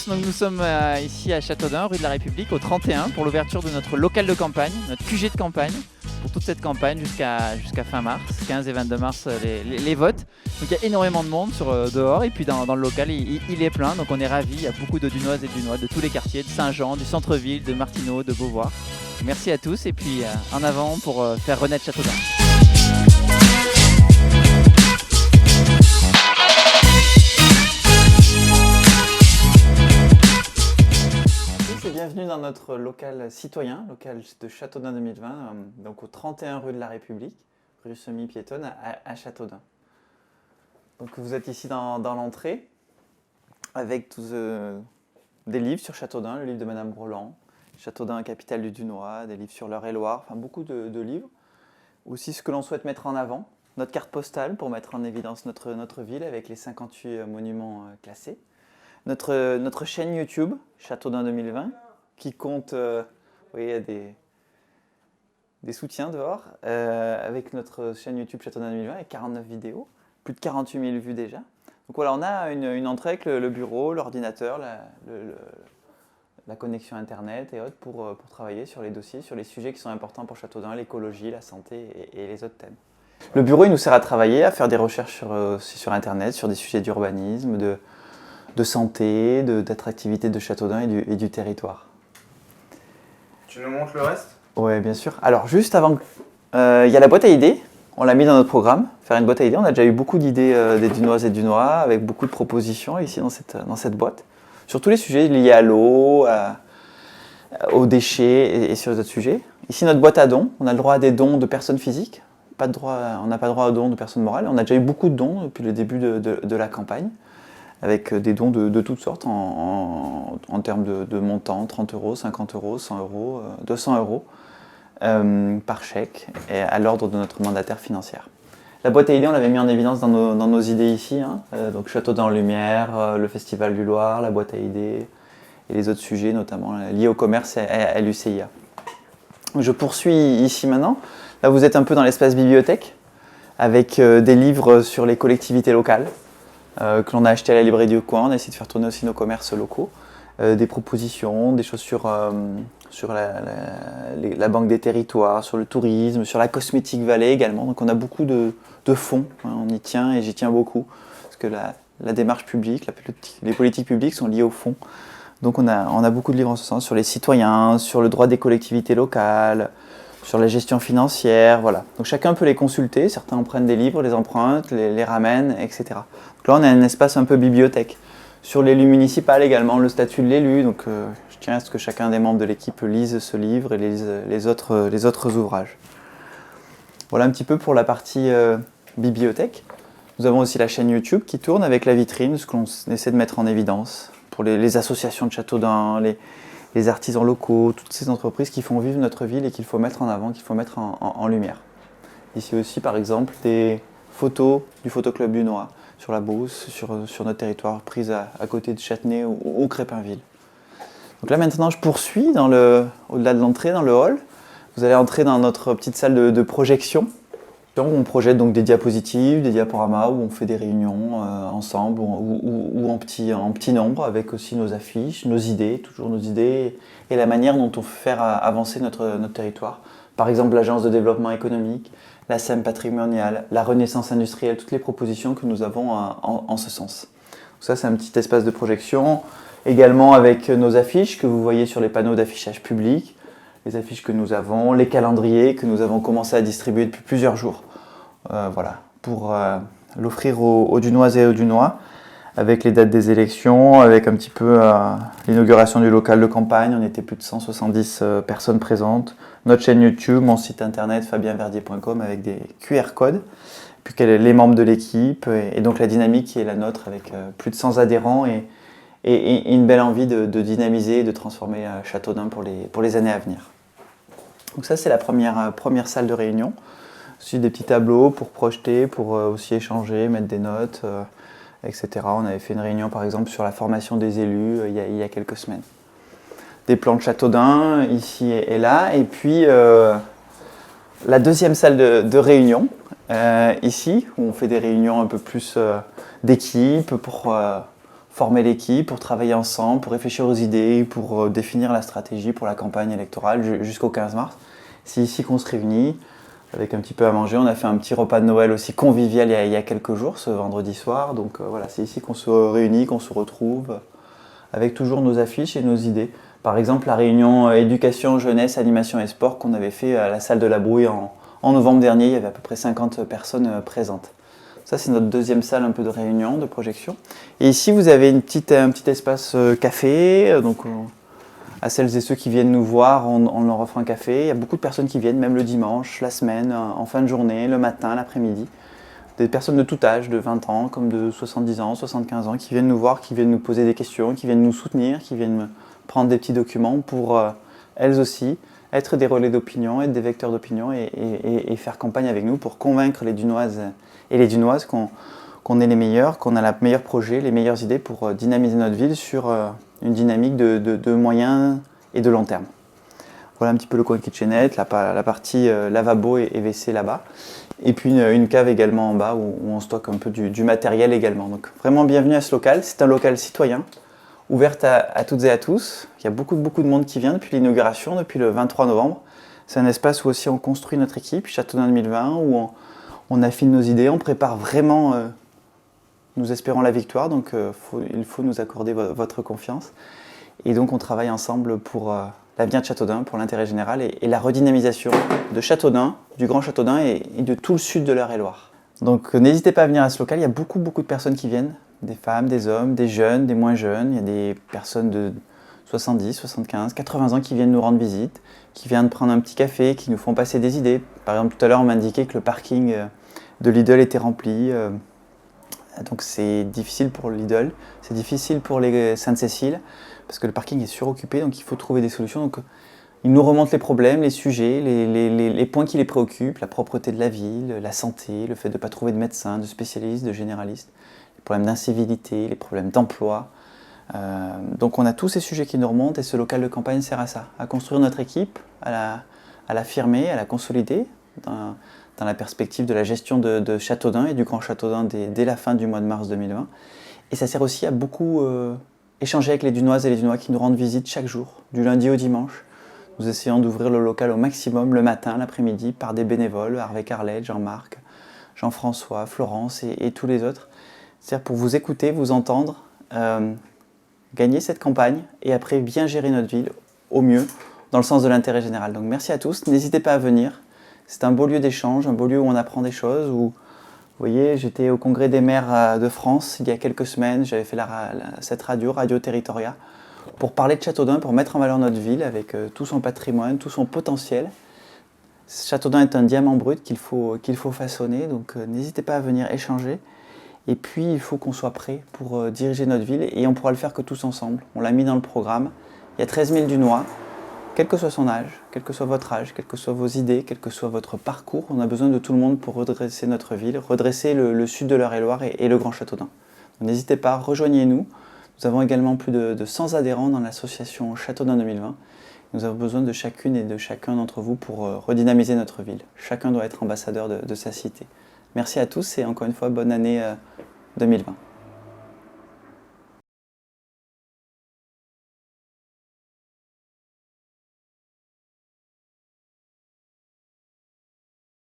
tous, donc nous sommes ici à Châteaudun, rue de la République, au 31, pour l'ouverture de notre local de campagne, notre QG de campagne, pour toute cette campagne jusqu'à fin mars, 15 et 22 mars, les votes. Donc il y a énormément de monde dehors, et puis dans le local, il est plein, donc on est ravis. Il y a beaucoup de Dunoises et de Dunois de tous les quartiers, de Saint-Jean, du centre-ville, de Martineau, de Beauvoir. Merci à tous, et puis en avant pour faire renaître Châteaudun. Bienvenue dans notre local citoyen, local de Châteaudun 2020, donc au 31 rue de la République, rue semi-piétonne à Châteaudun. Donc vous êtes ici dans l'entrée avec tous des livres sur Châteaudun, le livre de Madame Roland, Châteaudun, capitale du Dunois, des livres sur l'Eure-et-Loire, enfin beaucoup de livres. Aussi ce que l'on souhaite mettre en avant, notre carte postale pour mettre en évidence notre ville avec les 58 monuments classés. Notre chaîne YouTube, Châteaudun 2020, qui compte, vous voyez, il y a des soutiens dehors, avec notre chaîne YouTube Châteaudun 2020, avec 49 vidéos, plus de 48 000 vues déjà. Donc voilà, on a une entrée avec le bureau, l'ordinateur, la connexion Internet et autres pour travailler sur les dossiers, sur les sujets qui sont importants pour Châteaudun, l'écologie, la santé et les autres thèmes. Le bureau, il nous sert à travailler, à faire des recherches sur Internet, sur des sujets d'urbanisme, de santé, d'attractivité de Châteaudun et du territoire. Tu nous montres le reste? Oui, bien sûr. Alors, juste avant, il y a la boîte à idées. On l'a mis dans notre programme, faire une boîte à idées. On a déjà eu beaucoup d'idées des Dunoises et Dunois, avec beaucoup de propositions ici dans cette boîte. Sur tous les sujets liés à l'eau, aux déchets et sur les autres sujets. Ici, notre boîte à dons. On a le droit à des dons de personnes physiques. On n'a pas le droit aux dons de personnes morales. On a déjà eu beaucoup de dons depuis le début de la campagne, avec des dons de toutes sortes en termes de montants, 30 €, 50 €, 100 €, 200 € par chèque, et à l'ordre de notre mandataire financière. La boîte à idées, on l'avait mis en évidence dans nos idées ici, donc Châteaudun en lumière, le Festival du Loir, la boîte à idées, et les autres sujets, notamment liés au commerce et à l'UCIA. Je poursuis ici maintenant. Là, vous êtes un peu dans l'espace bibliothèque, avec des livres sur les collectivités locales, que l'on a acheté à la librairie du coin. On a essayé de faire tourner aussi nos commerces locaux, des propositions, des choses sur la Banque des territoires, sur le tourisme, sur la Cosmétique Vallée également. Donc on a beaucoup de fonds, on y tient et j'y tiens beaucoup, parce que la démarche publique, les politiques publiques sont liées au fonds. Donc on a beaucoup de livres en ce sens, sur les citoyens, sur le droit des collectivités locales, sur la gestion financière, voilà. Donc chacun peut les consulter, certains en prennent des livres, les empruntent, les ramènent, etc. Donc là on a un espace un peu bibliothèque. Sur l'élu municipal également, le statut de l'élu, donc je tiens à ce que chacun des membres de l'équipe lise ce livre et lise les autres ouvrages. Voilà un petit peu pour la partie bibliothèque. Nous avons aussi la chaîne YouTube qui tourne avec la vitrine, ce qu'on essaie de mettre en évidence pour les associations de Châteaudun, les artisans locaux, toutes ces entreprises qui font vivre notre ville et qu'il faut mettre en avant, qu'il faut mettre en lumière. Ici aussi, par exemple, des photos du Photoclub Dunois sur la Beauce, sur notre territoire, prises à côté de Châtenay ou Crépinville. Donc là, maintenant, je poursuis au-delà de l'entrée, dans le hall. Vous allez entrer dans notre petite salle de projection. On projette donc des diapositives, des diaporamas, où on fait des réunions ensemble ou en petit nombre, avec aussi nos affiches, nos idées, toujours nos idées, et la manière dont on fait faire avancer notre territoire. Par exemple, l'Agence de développement économique, la SEM patrimoniale, la Renaissance industrielle, toutes les propositions que nous avons en ce sens. Donc ça, c'est un petit espace de projection, également avec nos affiches que vous voyez sur les panneaux d'affichage public, les affiches que nous avons, les calendriers que nous avons commencé à distribuer depuis plusieurs jours. Voilà, pour l'offrir aux Dunoises et aux Dunois, avec les dates des élections, avec un petit peu l'inauguration du local de campagne. On était plus de 170 personnes présentes. Notre chaîne YouTube, mon site internet fabienverdier.com avec des QR codes, puis les membres de l'équipe, et donc la dynamique qui est la nôtre avec plus de 100 adhérents et une belle envie de dynamiser et de transformer Châteaudun pour les années à venir. Donc ça, c'est la première salle de réunion. Aussi des petits tableaux pour projeter, pour aussi échanger, mettre des notes, etc. On avait fait une réunion par exemple sur la formation des élus il y a quelques semaines. Des plans de Châteaudun ici et là, et puis la deuxième salle de réunion ici, où on fait des réunions un peu plus d'équipe pour former l'équipe, pour travailler ensemble, pour réfléchir aux idées, pour définir la stratégie pour la campagne électorale jusqu'au 15 mars. C'est ici qu'on se réunit, avec un petit peu à manger. On a fait un petit repas de Noël aussi convivial il y a quelques jours, ce vendredi soir. Donc voilà, c'est ici qu'on se réunit, qu'on se retrouve, avec toujours nos affiches et nos idées. Par exemple, la réunion éducation, jeunesse, animation et sport qu'on avait fait à la salle de la Brouille en novembre dernier, il y avait à peu près 50 personnes présentes. Ça, c'est notre deuxième salle un peu de réunion, de projection. Et ici, vous avez un petit espace café. Donc, à celles et ceux qui viennent nous voir, on leur offre un café. Il y a beaucoup de personnes qui viennent, même le dimanche, la semaine, en fin de journée, le matin, l'après-midi. Des personnes de tout âge, de 20 ans, comme de 70 ans, 75 ans, qui viennent nous voir, qui viennent nous poser des questions, qui viennent nous soutenir, qui viennent prendre des petits documents pour, elles aussi, être des relais d'opinion, être des vecteurs d'opinion et faire campagne avec nous pour convaincre les Dunoises et les Dunoises qu'on est les meilleurs, qu'on a le meilleur projet, les meilleures idées pour dynamiser notre ville sur une dynamique de moyen et de long terme. Voilà un petit peu le coin kitchenette, la partie lavabo et WC là-bas. Et puis une cave également en bas où on stocke un peu du matériel également. Donc vraiment bienvenue à ce local. C'est un local citoyen, ouvert à toutes et à tous. Il y a beaucoup de monde qui vient depuis l'inauguration, depuis le 23 novembre. C'est un espace où aussi on construit notre équipe, Châteaudun 2020, où on affine nos idées, on prépare vraiment, nous espérons la victoire, donc il faut nous accorder votre confiance. Et donc on travaille ensemble pour l'avenir de Châteaudun, pour l'intérêt général et la redynamisation de Châteaudun, du Grand Châteaudun et de tout le sud de l'Eure-et-Loir. Donc n'hésitez pas à venir à ce local, il y a beaucoup de personnes qui viennent, des femmes, des hommes, des jeunes, des moins jeunes, il y a des personnes de 70, 75, 80 ans qui viennent nous rendre visite, qui viennent prendre un petit café, qui nous font passer des idées. Par exemple, tout à l'heure, on m'a indiqué que le parking de Lidl était rempli. Donc c'est difficile pour Lidl, c'est difficile pour les Sainte-Cécile, parce que le parking est suroccupé, donc il faut trouver des solutions. Donc, ils nous remontent les problèmes, les sujets, les points qui les préoccupent, la propreté de la ville, la santé, le fait de ne pas trouver de médecins, de spécialistes, de généralistes, les problèmes d'incivilité, les problèmes d'emploi. Donc on a tous ces sujets qui nous remontent et ce local de campagne sert à ça, à construire notre équipe, à l'affirmer, à la consolider dans la perspective de la gestion de Châteaudun et du Grand Châteaudun dès la fin du mois de mars 2020. Et ça sert aussi à beaucoup échanger avec les Dunoises et les Dunois qui nous rendent visite chaque jour, du lundi au dimanche. Nous essayons d'ouvrir le local au maximum le matin, l'après-midi, par des bénévoles, Harvey Carlet, Jean-Marc, Jean-François, Florence et tous les autres. C'est-à-dire pour vous écouter, vous entendre, gagner cette campagne et après bien gérer notre ville au mieux dans le sens de l'intérêt général. Donc merci à tous, n'hésitez pas à venir. C'est un beau lieu d'échange, un beau lieu où on apprend des choses. Où, vous voyez, j'étais au Congrès des maires de France il y a quelques semaines, j'avais fait cette Radio Territoria, pour parler de Châteaudun, pour mettre en valeur notre ville avec tout son patrimoine, tout son potentiel. Châteaudun est un diamant brut qu'il faut façonner, donc n'hésitez pas à venir échanger. Et puis il faut qu'on soit prêt pour diriger notre ville et on pourra le faire que tous ensemble. On l'a mis dans le programme. Il y a 13 000 Dunois, quel que soit son âge, quel que soit votre âge, quelles que soient vos idées, quel que soit votre parcours, on a besoin de tout le monde pour redresser notre ville, redresser le sud de l'Eure-et-Loir et le Grand Châteaudun. N'hésitez pas, rejoignez-nous. Nous avons également plus de 100 adhérents dans l'association Châteaudun 2020. Nous avons besoin de chacune et de chacun d'entre vous pour redynamiser notre ville. Chacun doit être ambassadeur de sa cité. Merci à tous et encore une fois, bonne année 2020.